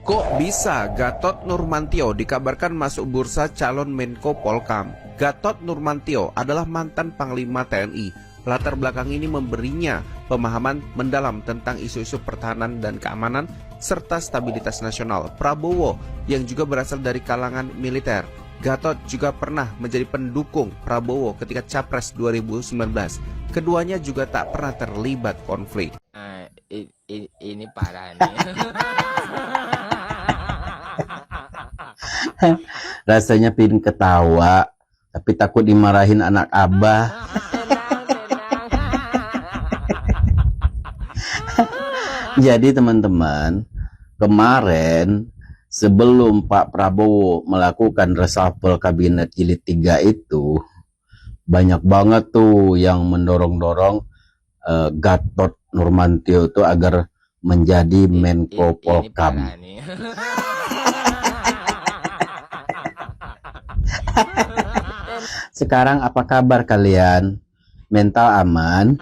Kok bisa Gatot Nurmantio dikabarkan masuk bursa calon Menko Polkam? Gatot Nurmantio adalah mantan Panglima TNI. Latar belakang ini memberinya pemahaman mendalam tentang isu-isu pertahanan dan keamanan serta stabilitas nasional. Prabowo yang juga berasal dari kalangan militer. Gatot juga pernah menjadi pendukung Prabowo ketika Capres 2019. Keduanya juga tak pernah terlibat konflik. Ini parah nih. Rasanya pin ketawa, tapi takut dimarahin anak abah. Jadi teman-teman, kemarin sebelum Pak Prabowo melakukan reshuffle kabinet jilid 3 itu, banyak banget tuh yang mendorong-dorong Gatot Nurmantio itu agar menjadi Menko Polkam. Sekarang apa kabar kalian? Mental aman?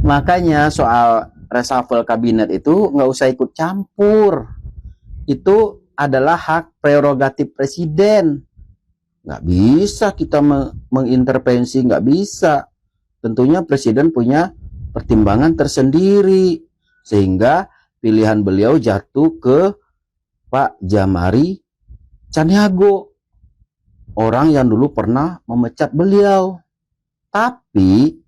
Makanya soal reshuffle kabinet itu nggak usah ikut campur. Itu adalah hak prerogatif presiden. Nggak bisa kita mengintervensi, nggak bisa. Tentunya presiden punya pertimbangan tersendiri. Sehingga pilihan beliau jatuh ke Pak Jamari Caniago, orang yang dulu pernah memecat beliau. Tapi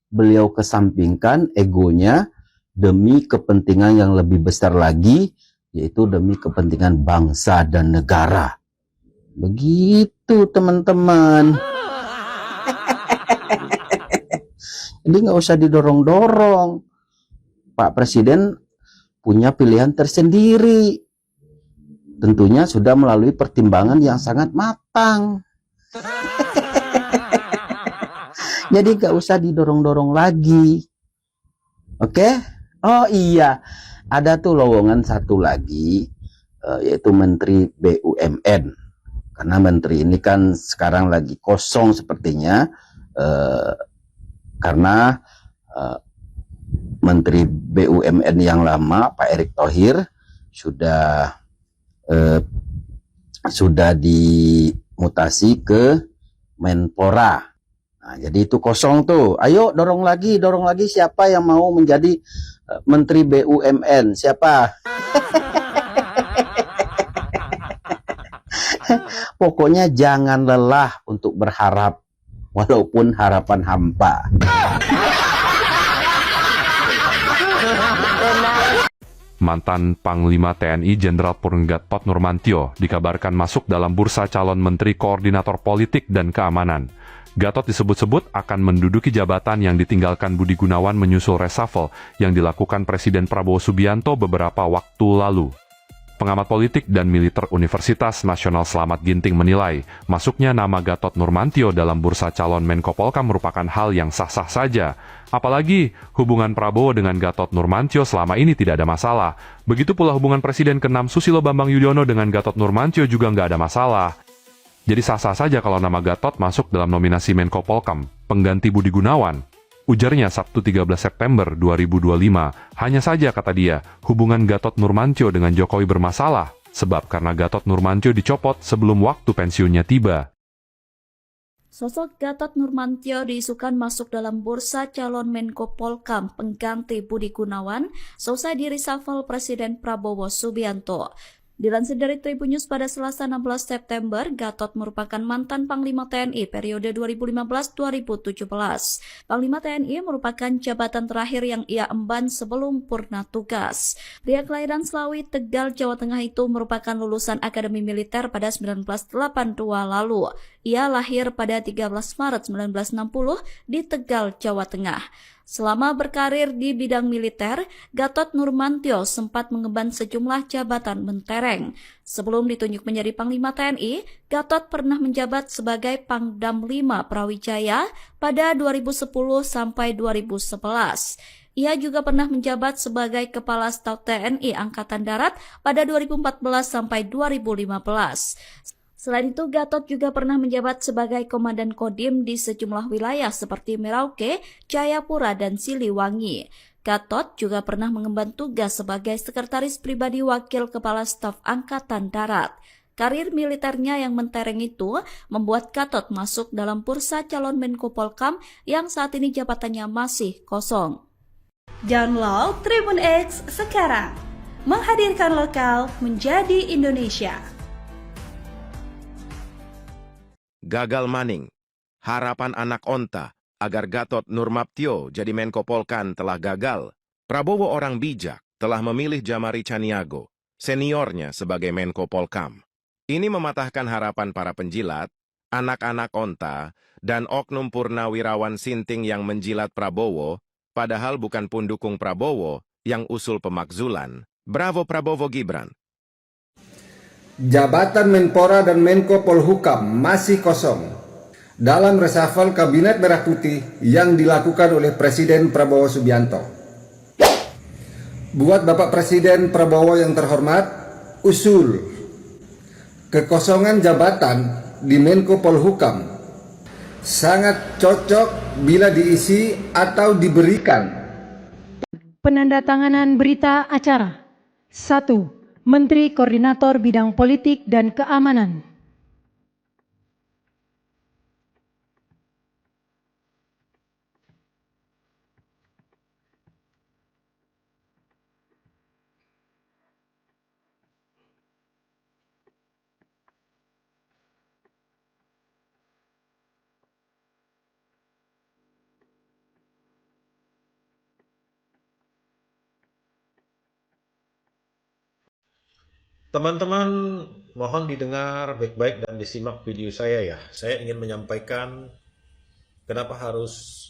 beliau kesampingkan egonya demi kepentingan yang lebih besar lagi, yaitu demi kepentingan bangsa dan negara. Begitu teman-teman. Jadi nggak usah didorong-dorong. Pak Presiden punya pilihan tersendiri. Tentunya sudah melalui pertimbangan yang sangat matang. Jadi gak usah didorong-dorong lagi. Oke? Oh iya, ada tuh lowongan satu lagi, yaitu Menteri BUMN. Karena menteri ini kan sekarang lagi kosong sepertinya, karena Menteri BUMN yang lama, Pak Erick Thohir, sudah dimutasi ke Menpora. Nah, jadi itu kosong tuh. Ayo dorong lagi siapa yang mau menjadi Menteri BUMN? Siapa? Pokoknya jangan lelah untuk berharap, walaupun harapan hampa. Mantan Panglima TNI Jenderal Purnawirawan Gatot Nurmantio dikabarkan masuk dalam bursa calon Menteri Koordinator Politik dan Keamanan. Gatot disebut-sebut akan menduduki jabatan yang ditinggalkan Budi Gunawan menyusul reshuffle yang dilakukan Presiden Prabowo Subianto beberapa waktu lalu. Pengamat politik dan militer Universitas Nasional Slamet Ginting menilai, masuknya nama Gatot Nurmantio dalam bursa calon Menko Polkam merupakan hal yang sah-sah saja. Apalagi, hubungan Prabowo dengan Gatot Nurmantio selama ini tidak ada masalah. Begitu pula hubungan Presiden ke-6 Susilo Bambang Yudhoyono dengan Gatot Nurmantio juga nggak ada masalah. Jadi sah-sah saja kalau nama Gatot masuk dalam nominasi Menko Polkam, pengganti Budi Gunawan. Ujarnya Sabtu 13 September 2025, hanya saja kata dia, hubungan Gatot Nurmantio dengan Jokowi bermasalah, sebab karena Gatot Nurmantio dicopot sebelum waktu pensiunnya tiba. Sosok Gatot Nurmantio diisukan masuk dalam bursa calon Menko Polkam pengganti Budi Gunawan selesai di reshuffle Presiden Prabowo Subianto. Dilansir dari Tribun News pada Selasa 16 September, Gatot merupakan mantan Panglima TNI periode 2015-2017. Panglima TNI merupakan jabatan terakhir yang ia emban sebelum purna tugas. Pria kelahiran Slawi, Tegal, Jawa Tengah itu merupakan lulusan Akademi Militer pada 1982 lalu. Ia lahir pada 13 Maret 1960 di Tegal, Jawa Tengah. Selama berkarir di bidang militer, Gatot Nurmantio sempat mengemban sejumlah jabatan mentereng. Sebelum ditunjuk menjadi Panglima TNI, Gatot pernah menjabat sebagai Pangdam 5 Brawijaya pada 2010 sampai 2011. Ia juga pernah menjabat sebagai Kepala Staf TNI Angkatan Darat pada 2014 sampai 2015. Selain itu, Gatot juga pernah menjabat sebagai Komandan Kodim di sejumlah wilayah seperti Merauke, Jayapura, dan Siliwangi. Gatot juga pernah mengemban tugas sebagai Sekretaris Pribadi Wakil Kepala Staf Angkatan Darat. Karir militernya yang mentereng itu membuat Gatot masuk dalam bursa calon Menko Polkam yang saat ini jabatannya masih kosong. Download Tribun X sekarang, menghadirkan lokal menjadi Indonesia. Gagal maning. Harapan anak onta agar Gatot Nurmantio jadi Menko Polkam telah gagal. Prabowo orang bijak telah memilih Jamari Caniago, seniornya sebagai Menko Polkam. Ini mematahkan harapan para penjilat, anak-anak onta, dan oknum purnawirawan sinting yang menjilat Prabowo, padahal bukan pendukung Prabowo yang usul pemakzulan. Bravo Prabowo Gibran. Jabatan Menpora dan Menko Polhukam masih kosong dalam reshuffle Kabinet Merah Putih yang dilakukan oleh Presiden Prabowo Subianto. Buat Bapak Presiden Prabowo yang terhormat, usul kekosongan jabatan di Menko Polhukam sangat cocok bila diisi atau diberikan. Penandatanganan berita acara. 1. Menteri Koordinator Bidang Politik dan Keamanan. Teman-teman, mohon didengar baik-baik dan disimak video saya ya. Saya ingin menyampaikan kenapa harus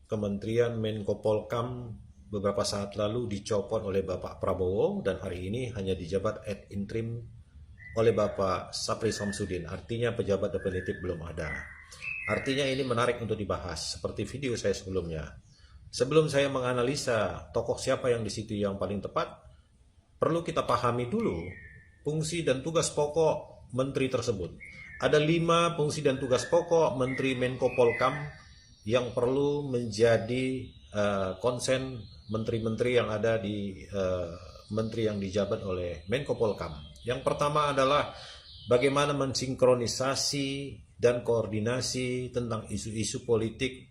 Kementerian Menko Polkam beberapa saat lalu dicopot oleh Bapak Prabowo dan hari ini hanya dijabat ad interim oleh Bapak Sapri Samsudin. Artinya pejabat definitif belum ada. Artinya ini menarik untuk dibahas seperti video saya sebelumnya. Sebelum saya menganalisa tokoh siapa yang di situ yang paling tepat, perlu kita pahami dulu fungsi dan tugas pokok menteri tersebut. Ada 5 fungsi dan tugas pokok Menteri Menko Polkam yang perlu menjadi konsen menteri-menteri yang ada di menteri yang dijabat oleh Menko Polkam. Yang pertama adalah bagaimana mensinkronisasi dan koordinasi tentang isu-isu politik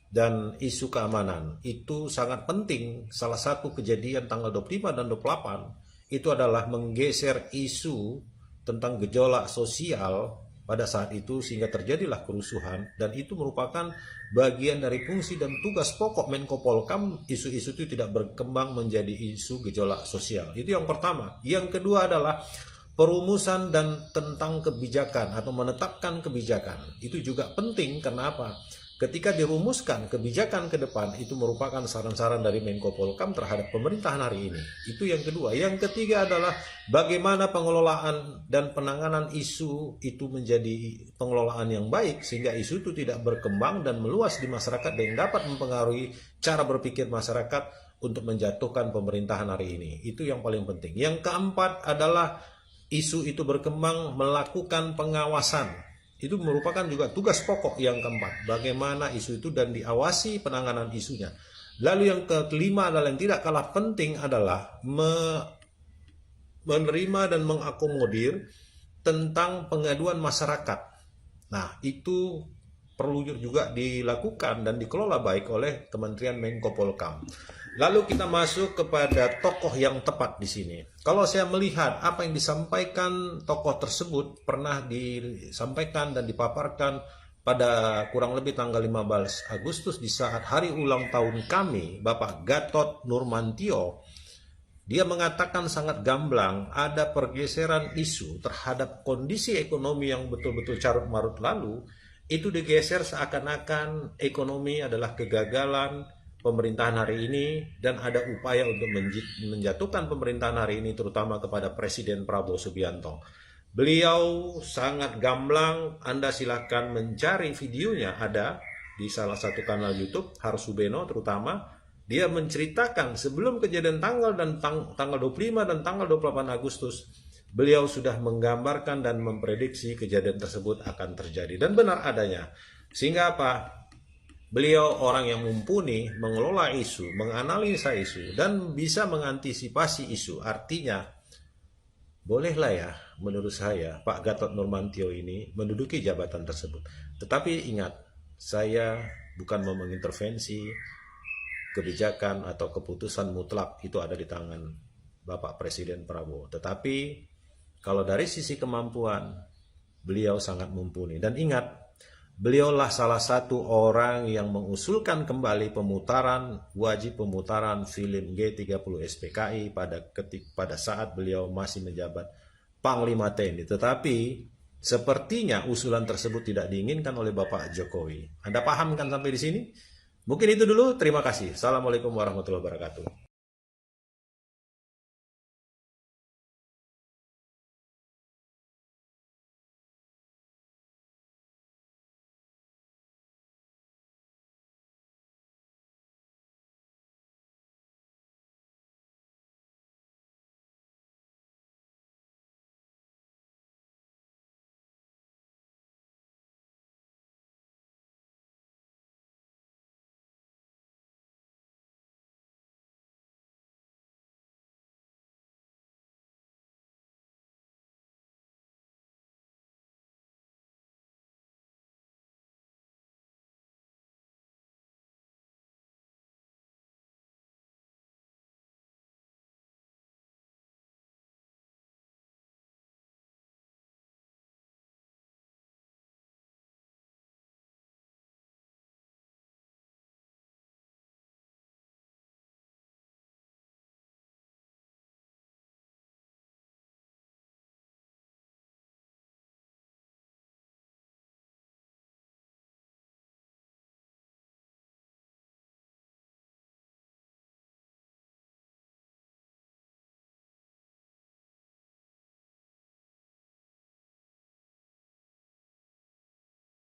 dan isu keamanan. Itu sangat penting. Salah satu kejadian tanggal 25 dan 28 itu adalah menggeser isu tentang gejolak sosial pada saat itu sehingga terjadilah kerusuhan, dan itu merupakan bagian dari fungsi dan tugas pokok Menko Polkam. Isu-isu itu tidak berkembang menjadi isu gejolak sosial. Itu yang pertama. Yang kedua adalah perumusan dan tentang kebijakan atau menetapkan kebijakan. Itu juga penting. Kenapa? Ketika dirumuskan kebijakan ke depan, itu merupakan saran-saran dari Menko Polkam terhadap pemerintahan hari ini. Itu yang kedua. Yang ketiga adalah bagaimana pengelolaan dan penanganan isu itu menjadi pengelolaan yang baik, sehingga isu itu tidak berkembang dan meluas di masyarakat dan dapat mempengaruhi cara berpikir masyarakat untuk menjatuhkan pemerintahan hari ini. Itu yang paling penting. Yang keempat adalah isu itu berkembang, melakukan pengawasan. Itu merupakan juga tugas pokok yang keempat. Bagaimana isu itu dan diawasi penanganan isunya. Lalu yang kelima adalah yang tidak kalah penting adalah menerima dan mengakomodir tentang pengaduan masyarakat. Nah, itu perlu juga dilakukan dan dikelola baik oleh Kementerian Menko Polkam. Lalu kita masuk kepada tokoh yang tepat di sini. Kalau saya melihat apa yang disampaikan tokoh tersebut pernah disampaikan dan dipaparkan pada kurang lebih tanggal 15 Agustus di saat hari ulang tahun kami, Bapak Gatot Nurmantio. Dia mengatakan sangat gamblang ada pergeseran isu terhadap kondisi ekonomi yang betul-betul carut-marut lalu. Itu digeser seakan-akan ekonomi adalah kegagalan pemerintahan hari ini dan ada upaya untuk menjatuhkan pemerintahan hari ini terutama kepada Presiden Prabowo Subianto. Beliau sangat gamblang, Anda silakan mencari videonya, ada di salah satu kanal YouTube Harsubeno terutama. Dia menceritakan sebelum kejadian tanggal 25 dan tanggal 28 Agustus beliau sudah menggambarkan dan memprediksi kejadian tersebut akan terjadi. Dan benar adanya. Sehingga apa? Beliau orang yang mumpuni mengelola isu, menganalisa isu, dan bisa mengantisipasi isu. Artinya, bolehlah ya, menurut saya, Pak Gatot Nurmantio ini menduduki jabatan tersebut. Tetapi ingat, saya bukan mau mengintervensi kebijakan atau keputusan mutlak, itu ada di tangan Bapak Presiden Prabowo. Tetapi, kalau dari sisi kemampuan, beliau sangat mumpuni. Dan ingat, beliaulah salah satu orang yang mengusulkan kembali wajib pemutaran film G30 SPKI pada saat beliau masih menjabat Panglima TNI. Tetapi sepertinya usulan tersebut tidak diinginkan oleh Bapak Jokowi. Anda paham kan sampai di sini? Mungkin itu dulu. Terima kasih. Assalamualaikum warahmatullahi wabarakatuh.